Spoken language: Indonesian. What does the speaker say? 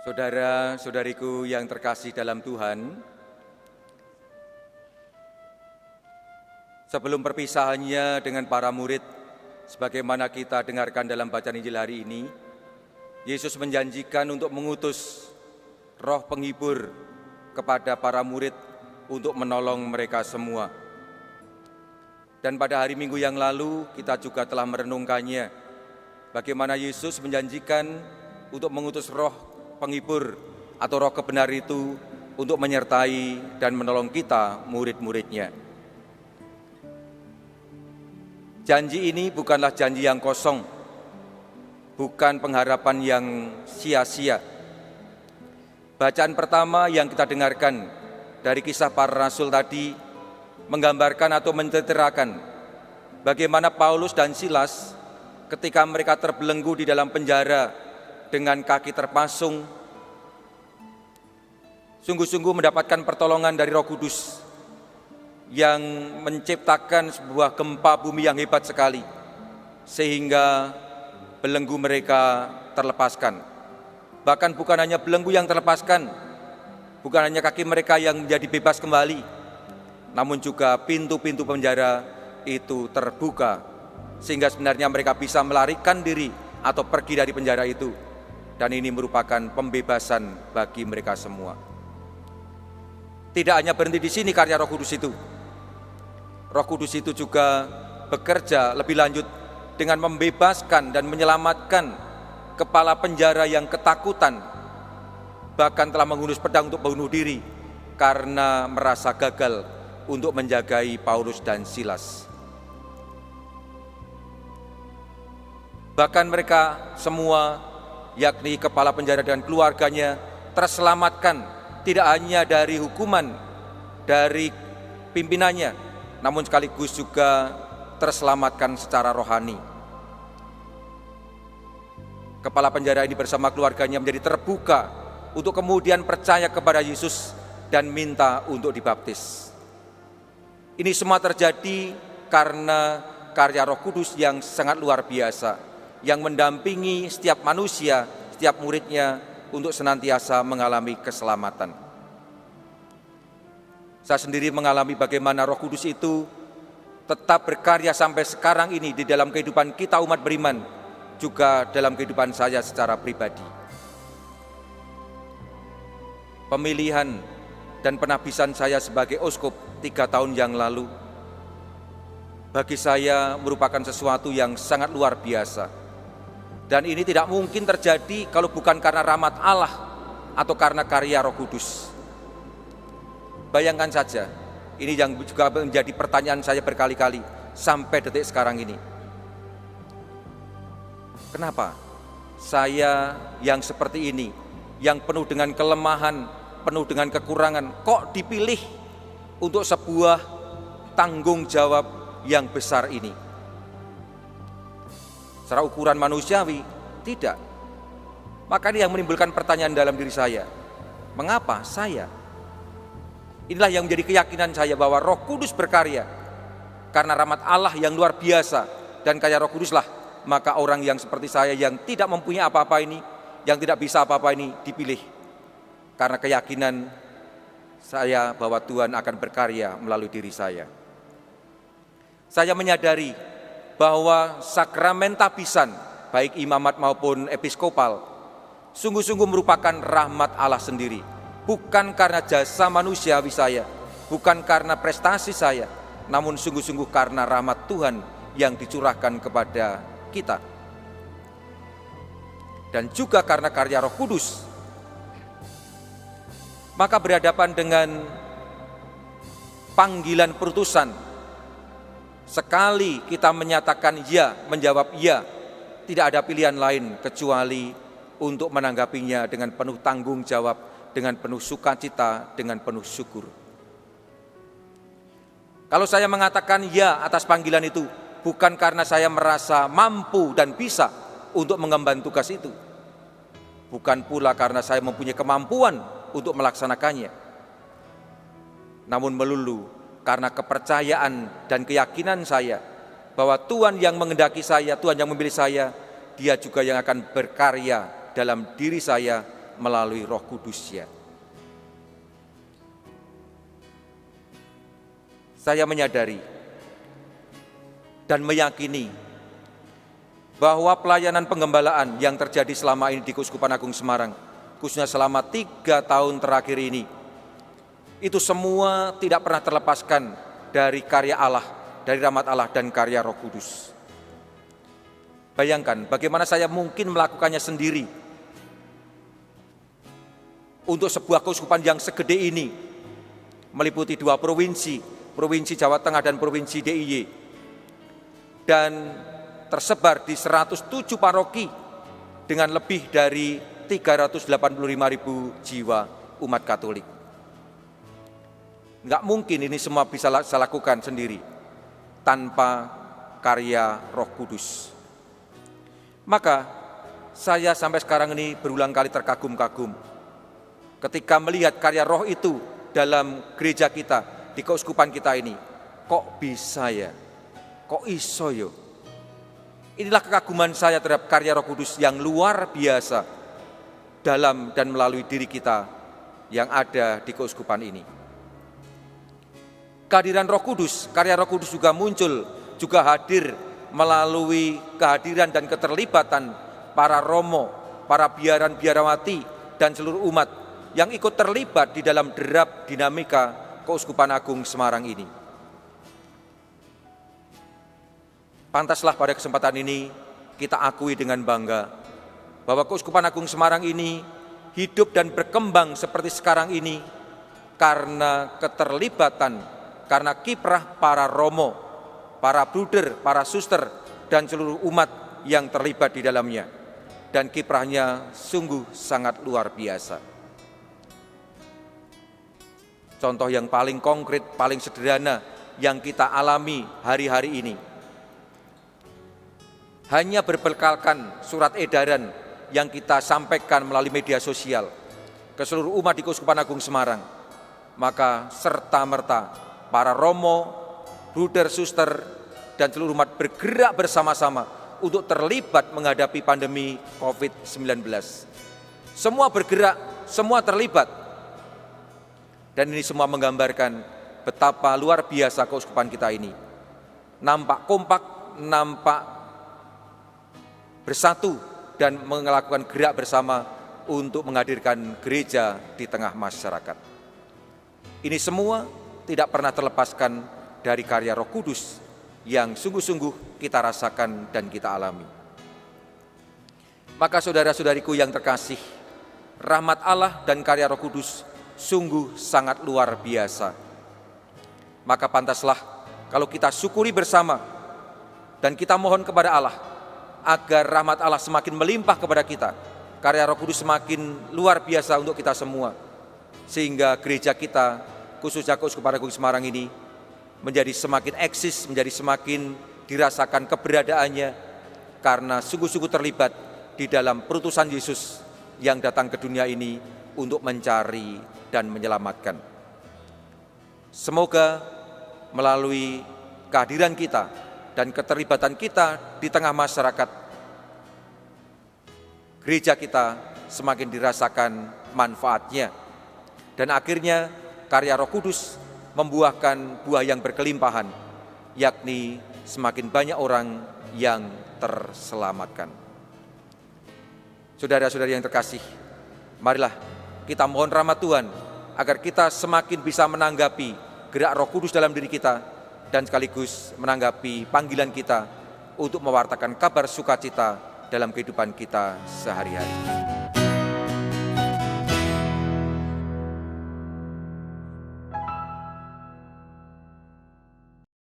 Saudara-saudariku yang terkasih dalam Tuhan, sebelum perpisahannya dengan para murid, sebagaimana kita dengarkan dalam bacaan Injil hari ini, Yesus menjanjikan untuk mengutus Roh Penghibur kepada para murid untuk menolong mereka semua. Dan pada hari Minggu yang lalu kita juga telah merenungkannya, bagaimana Yesus menjanjikan untuk mengutus Roh Penghibur atau Roh kebenar itu untuk menyertai dan menolong kita, murid-muridnya. Janji ini bukanlah janji yang kosong, bukan pengharapan yang sia-sia. Bacaan pertama yang kita dengarkan dari kisah para rasul tadi menggambarkan atau menceritakan bagaimana Paulus dan Silas ketika mereka terbelenggu di dalam penjara dengan kaki terpasung, sungguh-sungguh mendapatkan pertolongan dari Roh Kudus yang menciptakan sebuah gempa bumi yang hebat sekali, sehingga belenggu mereka terlepaskan. Bahkan bukan hanya belenggu yang terlepaskan, bukan hanya kaki mereka yang menjadi bebas kembali, namun juga pintu-pintu penjara itu terbuka, sehingga sebenarnya mereka bisa melarikan diri atau pergi dari penjara itu. Dan ini merupakan pembebasan bagi mereka semua. Tidak hanya berhenti di sini karya Roh Kudus itu. Roh Kudus itu juga bekerja lebih lanjut dengan membebaskan dan menyelamatkan kepala penjara yang ketakutan, bahkan telah menghunus pedang untuk bunuh diri karena merasa gagal untuk menjagai Paulus dan Silas. Bahkan mereka semua, yakni kepala penjara dan keluarganya, terselamatkan tidak hanya dari hukuman dari pimpinannya, namun sekaligus juga terselamatkan secara rohani. Kepala penjara ini bersama keluarganya menjadi terbuka untuk kemudian percaya kepada Yesus dan minta untuk dibaptis. Ini semua terjadi karena karya Roh Kudus yang sangat luar biasa, yang mendampingi setiap manusia, setiap muridnya untuk senantiasa mengalami keselamatan. Saya sendiri mengalami bagaimana Roh Kudus itu tetap berkarya sampai sekarang ini di dalam kehidupan kita umat beriman, juga dalam kehidupan saya secara pribadi. Pemilihan dan penabisan saya sebagai uskup 3 tahun yang lalu bagi saya merupakan sesuatu yang sangat luar biasa. Dan ini tidak mungkin terjadi kalau bukan karena rahmat Allah atau karena karya Roh Kudus. Bayangkan saja, ini yang juga menjadi pertanyaan saya berkali-kali sampai detik sekarang ini. Kenapa saya yang seperti ini, yang penuh dengan kelemahan, penuh dengan kekurangan, kok dipilih untuk sebuah tanggung jawab yang besar ini? Secara ukuran manusiawi, tidak. Maka ini yang menimbulkan pertanyaan dalam diri saya. Mengapa saya? Inilah yang menjadi keyakinan saya bahwa Roh Kudus berkarya. Karena rahmat Allah yang luar biasa dan karya Roh Kuduslah, maka orang yang seperti saya yang tidak mempunyai apa-apa ini, yang tidak bisa apa-apa ini dipilih. Karena keyakinan saya bahwa Tuhan akan berkarya melalui diri saya. Saya menyadari bahwa sakramen tabisan, baik imamat maupun episkopal, sungguh-sungguh merupakan rahmat Allah sendiri. Bukan karena jasa manusiawi saya, bukan karena prestasi saya, namun sungguh-sungguh karena rahmat Tuhan yang dicurahkan kepada kita. Dan juga karena karya Roh Kudus. Maka berhadapan dengan panggilan perutusan, sekali kita menyatakan ya, menjawab ya, tidak ada pilihan lain kecuali untuk menanggapinya dengan penuh tanggung jawab, dengan penuh sukacita, dengan penuh syukur. Kalau saya mengatakan ya atas panggilan itu, bukan karena saya merasa mampu dan bisa untuk mengemban tugas itu. Bukan pula karena saya mempunyai kemampuan untuk melaksanakannya. Namun melulu karena kepercayaan dan keyakinan saya bahwa Tuhan yang menghendaki saya, Tuhan yang memilih saya, Dia juga yang akan berkarya dalam diri saya melalui Roh Kudus-Nya. Saya menyadari dan meyakini bahwa pelayanan penggembalaan yang terjadi selama ini di Keuskupan Agung Semarang, khususnya selama 3 tahun terakhir ini, itu semua tidak pernah terlepaskan dari karya Allah, dari rahmat Allah dan karya Roh Kudus. Bayangkan bagaimana saya mungkin melakukannya sendiri untuk sebuah keuskupan yang segede ini, meliputi 2 provinsi, Provinsi Jawa Tengah dan Provinsi DIY, dan tersebar di 107 paroki dengan lebih dari 385.000 jiwa umat Katolik. Enggak mungkin ini semua bisa saya lakukan sendiri tanpa karya Roh Kudus. Maka saya sampai sekarang ini berulang kali terkagum-kagum ketika melihat karya Roh itu dalam gereja kita, di keuskupan kita ini. Kok bisa ya? Kok iso yo? Inilah kekaguman saya terhadap karya Roh Kudus yang luar biasa dalam dan melalui diri kita yang ada di keuskupan ini. Kehadiran Roh Kudus, karya Roh Kudus juga muncul, juga hadir melalui kehadiran dan keterlibatan para romo, para biaran-biarawati dan seluruh umat yang ikut terlibat di dalam derap dinamika Keuskupan Agung Semarang ini. Pantaslah pada kesempatan ini kita akui dengan bangga bahwa Keuskupan Agung Semarang ini hidup dan berkembang seperti sekarang ini karena keterlibatan, karena kiprah para romo, para bruder, para suster, dan seluruh umat yang terlibat di dalamnya. Dan kiprahnya sungguh sangat luar biasa. Contoh yang paling konkret, paling sederhana yang kita alami hari-hari ini. Hanya berbekalkan surat edaran yang kita sampaikan melalui media sosial ke seluruh umat di Keuskupan Agung Semarang, maka serta-merta para romo, bruder, suster, dan seluruh umat bergerak bersama-sama untuk terlibat menghadapi pandemi COVID-19. Semua bergerak, semua terlibat. Dan ini semua menggambarkan betapa luar biasa keuskupan kita ini. Nampak kompak, nampak bersatu dan melakukan gerak bersama untuk menghadirkan gereja di tengah masyarakat. Ini semua tidak pernah terlepaskan dari karya Roh Kudus yang sungguh-sungguh kita rasakan dan kita alami. Maka saudara-saudariku yang terkasih, rahmat Allah dan karya Roh Kudus sungguh sangat luar biasa. Maka pantaslah kalau kita syukuri bersama dan kita mohon kepada Allah agar rahmat Allah semakin melimpah kepada kita, karya Roh Kudus semakin luar biasa untuk kita semua, sehingga gereja kita, khususnya Keuskupan Agung Semarang ini, menjadi semakin eksis, menjadi semakin dirasakan keberadaannya, karena sungguh-sungguh terlibat di dalam perutusan Yesus yang datang ke dunia ini untuk mencari dan menyelamatkan. Semoga melalui kehadiran kita dan keterlibatan kita di tengah masyarakat, gereja kita semakin dirasakan manfaatnya, dan akhirnya karya Roh Kudus membuahkan buah yang berkelimpahan, yakni semakin banyak orang yang terselamatkan. Saudara-saudari yang terkasih, marilah kita mohon rahmat Tuhan agar kita semakin bisa menanggapi gerak Roh Kudus dalam diri kita dan sekaligus menanggapi panggilan kita untuk mewartakan kabar sukacita dalam kehidupan kita sehari-hari.